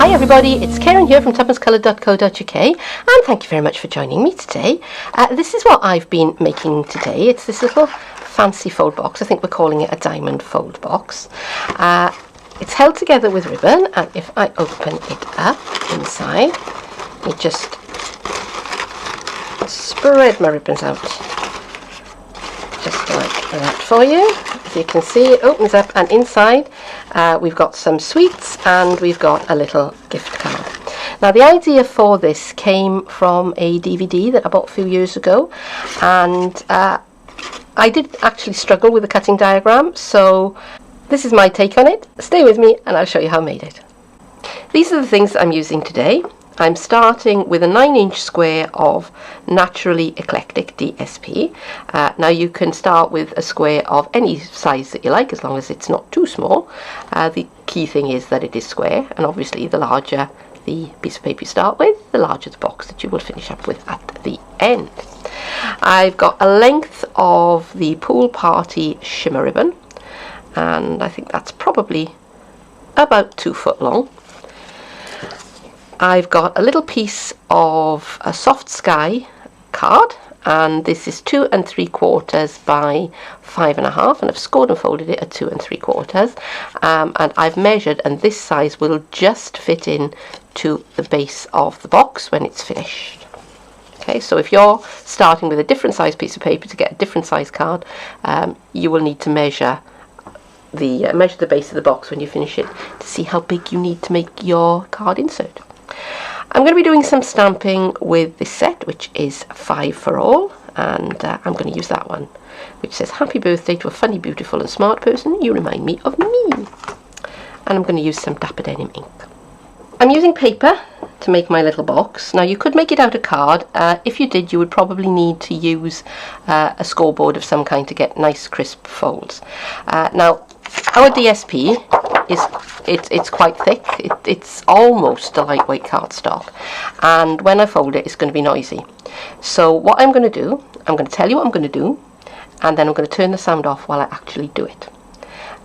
Hi everybody, it's Keren here from tuppencecoloured.co.uk and thank you very much for joining me today. This is what I've been making today. It's this little fancy fold box. I think we're calling it a diamond fold box. It's held together with ribbon, and if I open it up inside, I just spread my ribbons out just like that for you. As you can see, it opens up, and inside we've got some sweets and we've got a little gift card. Now the idea for this came from a DVD that I bought a few years ago, and I did actually struggle with the cutting diagram, so this is my take on it. Stay with me and I'll show you how I made it. These are the things that I'm using today. I'm starting with a 9-inch square of Naturally Eclectic DSP. Now you can start with a square of any size that you like, as long as it's not too small. The key thing is that it is square, and obviously the larger the piece of paper you start with, the larger the box that you will finish up with at the end. I've got a length of the Pool Party shimmer ribbon, and I think that's probably about 2 foot long. I've got a little piece of a Soft Sky card, and this is 2 3/4 by 5.5, and I've scored and folded it at 2 3/4, and I've measured, and this size will just fit in to the base of the box when it's finished. Okay, so if you're starting with a different size piece of paper to get a different size card, you will need to measure the base of the box when you finish it to see how big you need to make your card insert. I'm going to be doing some stamping with this set, which is 5 for all, and I'm going to use that one, which says happy birthday to a funny, beautiful and smart person. You remind me of me. And I'm going to use some Dapper Denim ink. I'm using paper to make my little box. Now you could make it out of card. If you did, you would probably need to use a scoreboard of some kind to get nice crisp folds. Now our DSP it's quite thick. It's almost a lightweight cardstock, and when I fold it, it's going to be noisy. So what I'm going to do, I'm going to tell you what I'm going to do, and then I'm going to turn the sound off while I actually do it,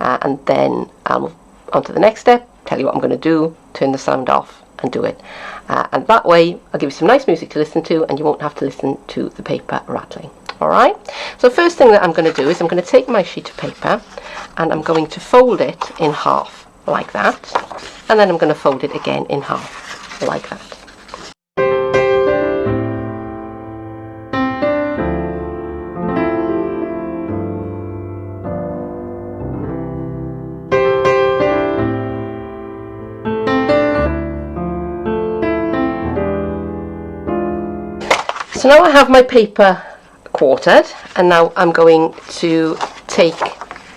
and then I'll move on to the next step, tell you what I'm going to do, turn the sound off and do it, and that way I'll give you some nice music to listen to, and you won't have to listen to the paper rattling. Alright, so first thing that I'm going to do is I'm going to take my sheet of paper and I'm going to fold it in half like that, and then I'm going to fold it again in half like that. So now I have my paper quartered, and now I'm going to take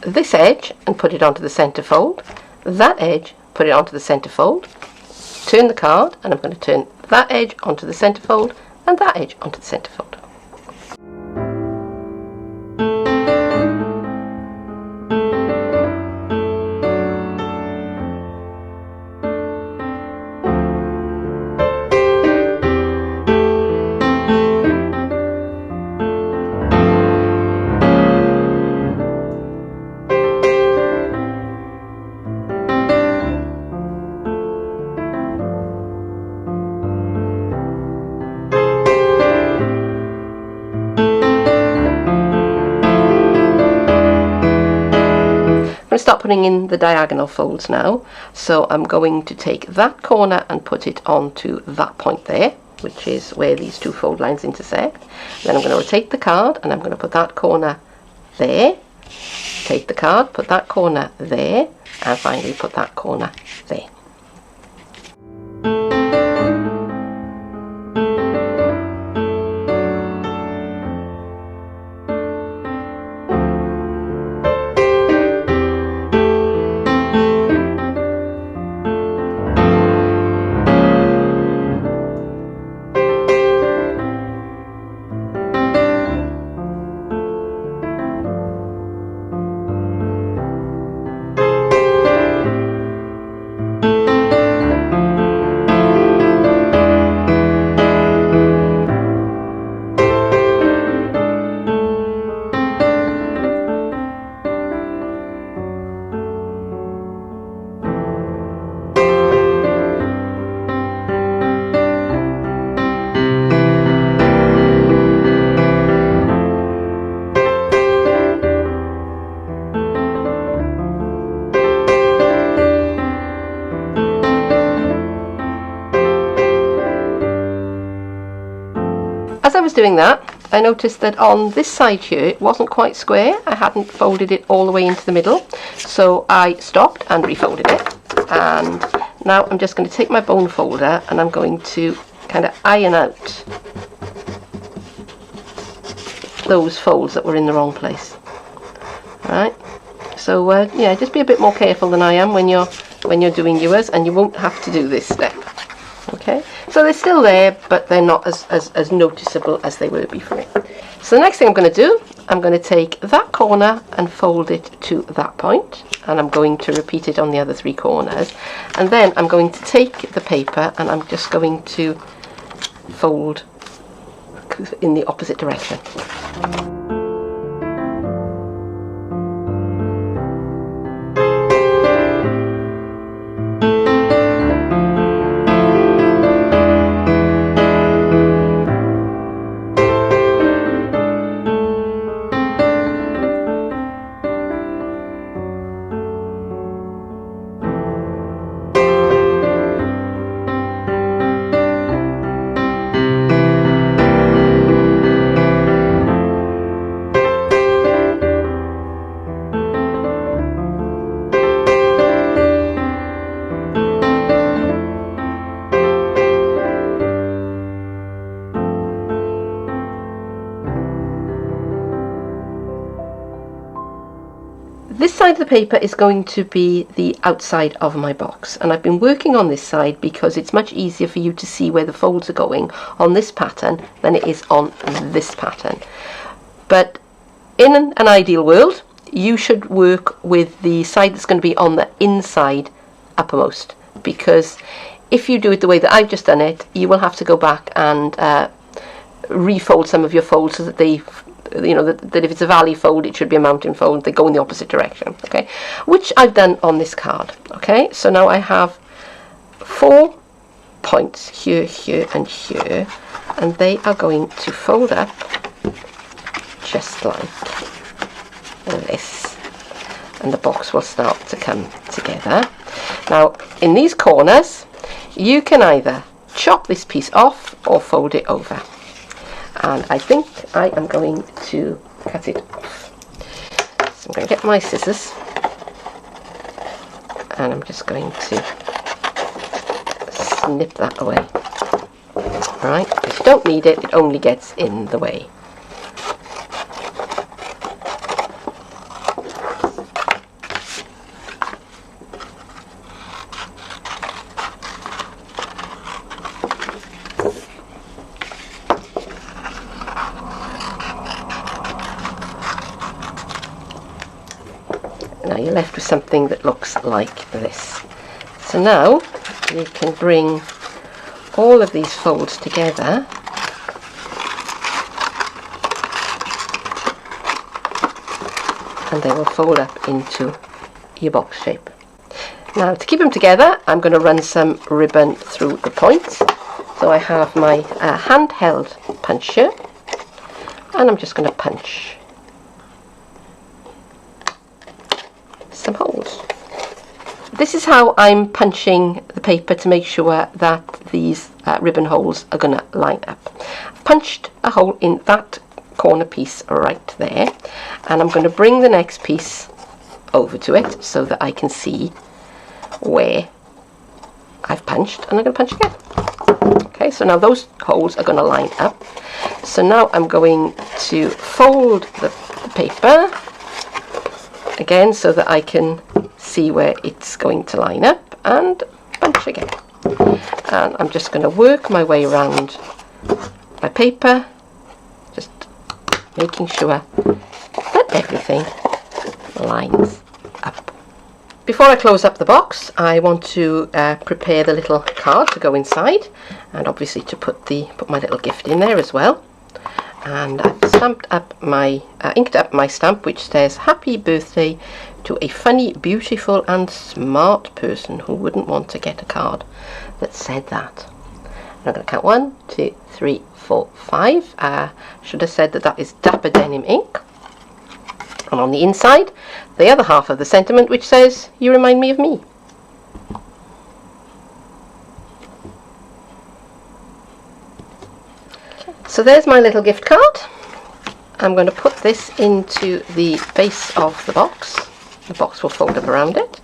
this edge and put it onto the center fold, that edge, put it onto the center fold, turn the card, and I'm going to turn that edge onto the center fold and that edge onto the center fold. I'm going to start putting in the diagonal folds now, so I'm going to take that corner and put it onto that point there, which is where these two fold lines intersect. Then I'm going to rotate the card and I'm going to put that corner there, take the card, put that corner there, and finally put that corner there. I'm doing that, I noticed that on this side here it wasn't quite square. I hadn't folded it all the way into the middle, so I stopped and refolded it. And now I'm just going to take my bone folder and I'm going to kind of iron out those folds that were in the wrong place. Right, so yeah, just be a bit more careful than I am when you're doing yours, and you won't have to do this step. Okay, so they're still there, but they're not as noticeable as they were before. So the next thing I'm going to do, I'm going to take that corner and fold it to that point, and I'm going to repeat it on the other 3 corners, and then I'm going to take the paper and I'm just going to fold in the opposite direction. This side of the paper is going to be the outside of my box, and I've been working on this side because it's much easier for you to see where the folds are going on this pattern than it is on this pattern. But in an ideal world, you should work with the side that's going to be on the inside uppermost, because if you do it the way that I've just done it, you will have to go back and refold some of your folds so that they, you know, that if it's a valley fold, it should be a mountain fold. They go in the opposite direction, okay, which I've done on this card. Okay, so now I have 4 points here, here and here, and they are going to fold up just like this, and the box will start to come together. Now in these corners you can either chop this piece off or fold it over, and I think I am going to cut it off. So I'm going to get my scissors and I'm just going to snip that away. Right, if you don't need it, it only gets in the way. Now you're left with something that looks like this. So now you can bring all of these folds together and they will fold up into your box shape. Now to keep them together, I'm going to run some ribbon through the points. So I have my handheld puncher and I'm just going to punch some holes. This is how I'm punching the paper to make sure that these ribbon holes are going to line up. I've punched a hole in that corner piece right there, and I'm going to bring the next piece over to it so that I can see where I've punched, and I'm going to punch again. Okay, so now those holes are going to line up. So now I'm going to fold the paper again so that I can see where it's going to line up, and punch again. And I'm just going to work my way around my paper, just making sure that everything lines up. Before I close up the box, I want to prepare the little card to go inside, and obviously to put my little gift in there as well. And I've inked up my stamp, which says "Happy birthday to a funny, beautiful and smart person who wouldn't want to get a card that said that." And I'm going to count 1, 2, 3, 4, 5. Should have said that is Dapper Denim ink. And on the inside, the other half of the sentiment, which says, "You remind me of me." So there's my little gift card. I'm going to put this into the base of the box. The box will fold up around it.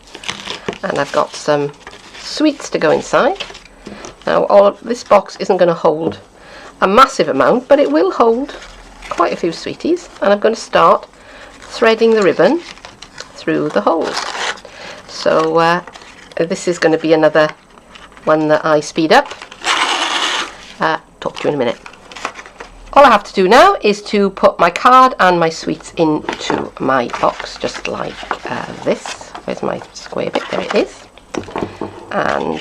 And I've got some sweets to go inside. Now this box isn't going to hold a massive amount, but it will hold quite a few sweeties. And I'm going to start threading the ribbon through the holes. So this is going to be another one that I speed up. Talk to you in a minute. All I have to do now is to put my card and my sweets into my box, just like this. Where's my square bit? There it is. And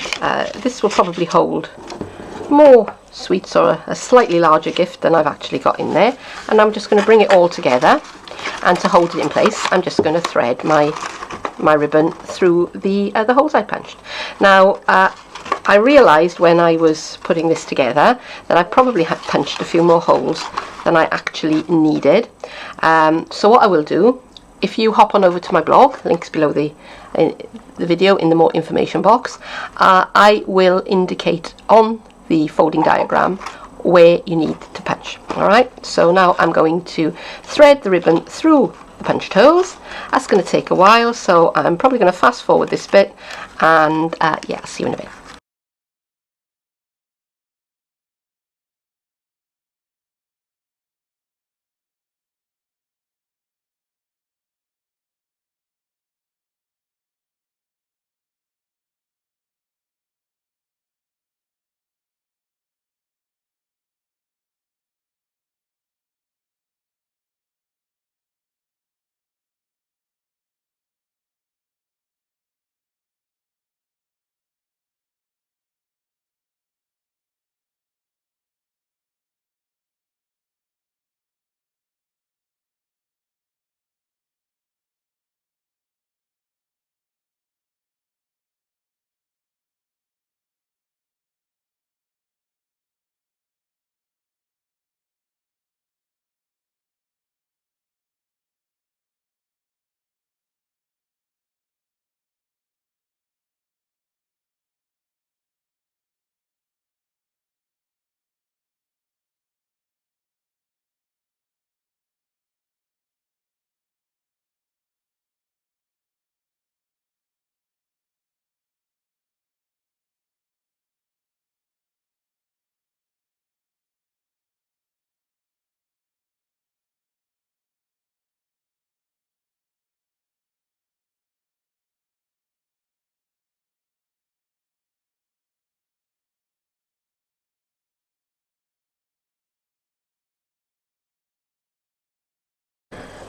this will probably hold more sweets or a slightly larger gift than I've actually got in there. And I'm just going to bring it all together, and to hold it in place I'm just going to thread my ribbon through the holes I punched. Now I realised when I was putting this together that I probably had punched a few more holes than I actually needed. So what I will do, if you hop on over to my blog, links below the video in the more information box, I will indicate on the folding diagram where you need to punch. Alright, so now I'm going to thread the ribbon through the punched holes. That's going to take a while, so I'm probably going to fast forward this bit, and yeah, I'll see you in a bit.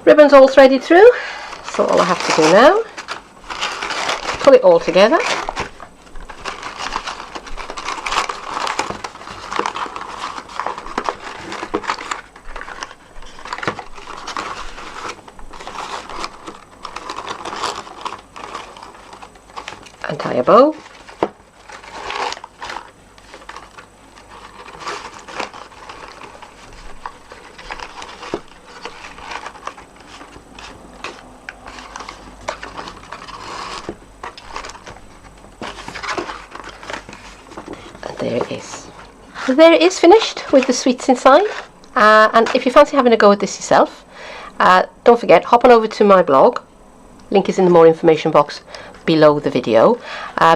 Ribbon's all threaded through, so all I have to do now, pull it all together, and tie a bow. There it is. So there it is, finished with the sweets inside. And if you fancy having a go at this yourself, don't forget, hop on over to my blog. Link is in the more information box below the video,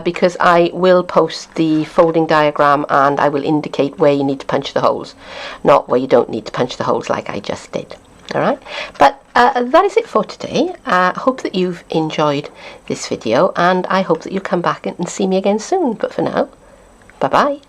because I will post the folding diagram and I will indicate where you need to punch the holes, not where you don't need to punch the holes like I just did. Alright, but that is it for today. I hope that you've enjoyed this video, and I hope that you'll come back and see me again soon. But for now, bye bye.